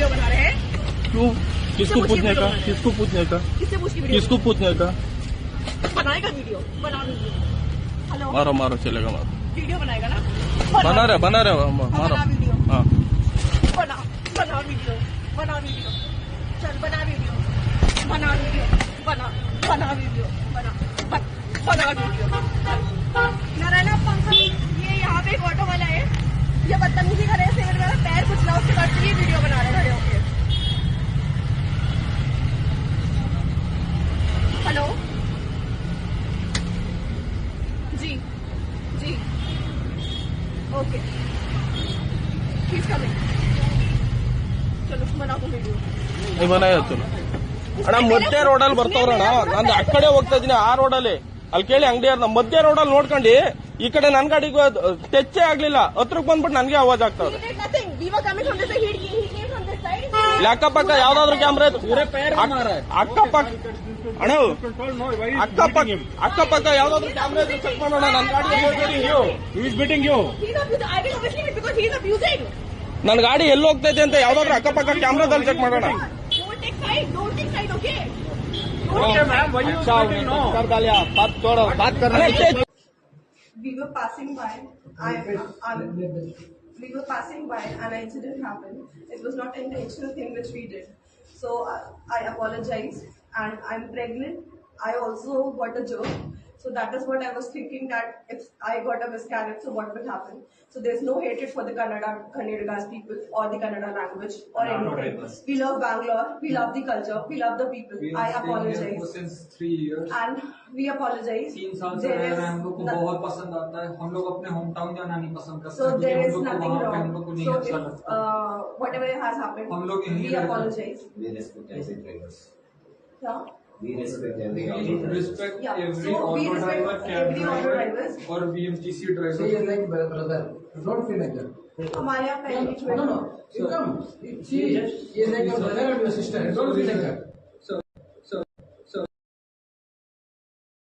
Video बना रहे हैं? क्यों? किसको पूछने का? किसको पूछने का? किससे पूछ के वीडियो? किसको पूछने का? बनाएगा वीडियो? बना वीडियो। हेलो, मारो मारो, चलेगा मारो। वीडियो बनाएगा ना? बना रहे मारो। बना वीडियो। हाँ, बना वीडियो। बना वीडियो। चल बना वीडियो। बना वीडियो। बना वीडियो। बना वीडियो। नारायण पंकज, ये यहाँ पे एक ऑटो वाला है, ये बदतमीजी कर रहे हैं, मेरा पैर कुचला, उसके बाद ये वीडियो बना रहे खड़े होके। हेलो जी जी, ओके, प्लीज कमिंग। चलो बनाओ वीडियो। ನೀವು ಮನೆಯಾಯ್ತು ಅಣ್ಣ, ಮಧ್ಯ ರೋಡಲ್ಲಿ ಬರ್ತಾವ್ರಣ್ಣ. ನಾನು ಆ ಕಡೆ ಹೋಗ್ತಾ ಇದೀನಿ, ಆ ರೋಡಲ್ಲಿ. ಅಲ್ಲಿ ಕೇಳಿ ಅಂಗಡಿಯವ್ರನ್ನ, ಮಧ್ಯ ರೋಡಲ್ಲಿ ನೋಡ್ಕೊಂಡು ಈ ಕಡೆ ನನ್ ಗಾಡಿಗೆ ಟಚ್ಚೇ ಆಗ್ಲಿಲ್ಲ, ಹತ್ರಕ್ಕೆ ಬಂದ್ಬಿಟ್ಟು ನನ್ಗೆ ಆವಾಜ್ ಆಗ್ತಾವ್ರೆ. ಅಕ್ಕಪಕ್ಕ ಯಾವ್ದಾದ್ರು ಕ್ಯಾಮ್ರಾ ಅಕ್ಕಪಕ್ಕ ಅಣ್ಣ, ಅಕ್ಕಪಕ್ಕ ಯಾವ್ದಾದ್ರು ಕ್ಯಾಮ್ರಾ ಚೆಕ್ ಮಾಡೋಣ. ನನ್ ಗಾಡಿ ನನ್ ಗಾಡಿ ಎಲ್ಲಿ ಹೋಗ್ತೈತೆ ಅಂತ ಯಾವ್ದಾದ್ರು ಅಕ್ಕಪಕ್ಕ ಕ್ಯಾಮ್ರಾದಲ್ಲಿ ಚೆಕ್ ಮಾಡೋಣ. We were passing by. We were passing by, and an incident happened. It was not an intentional thing which we did. So I apologize. And I'm pregnant. I also got a joke. So that is what I was thinking, that if I got a miscarriage, so what will happen? So there's no hatred for the Kannadigas people or the Kannada language or anything. We love Bangalore. We love the culture. We love the people. I apologize. Since 3 years. And we apologize. 3 साल से रह रहे हैं, हम लोग को बहुत पसंद आता है. हम लोग अपने होम टाउन जाना नहीं पसंद करते. So there is nothing हम wrong. लोग को नहीं So अच्छा if लगता. whatever has happened, हम लोग यहीं we रहते हैं. apologize. We respect every drivers. Yeah. We respect every We auto respect Yeah. every So we auto respect driver, cab every auto driver drivers. or BMTC driver. She is like brother. Don't feel like that. हमारे यहाँ पहले No. You come. She is like your brother or your sister. Don't feel like that.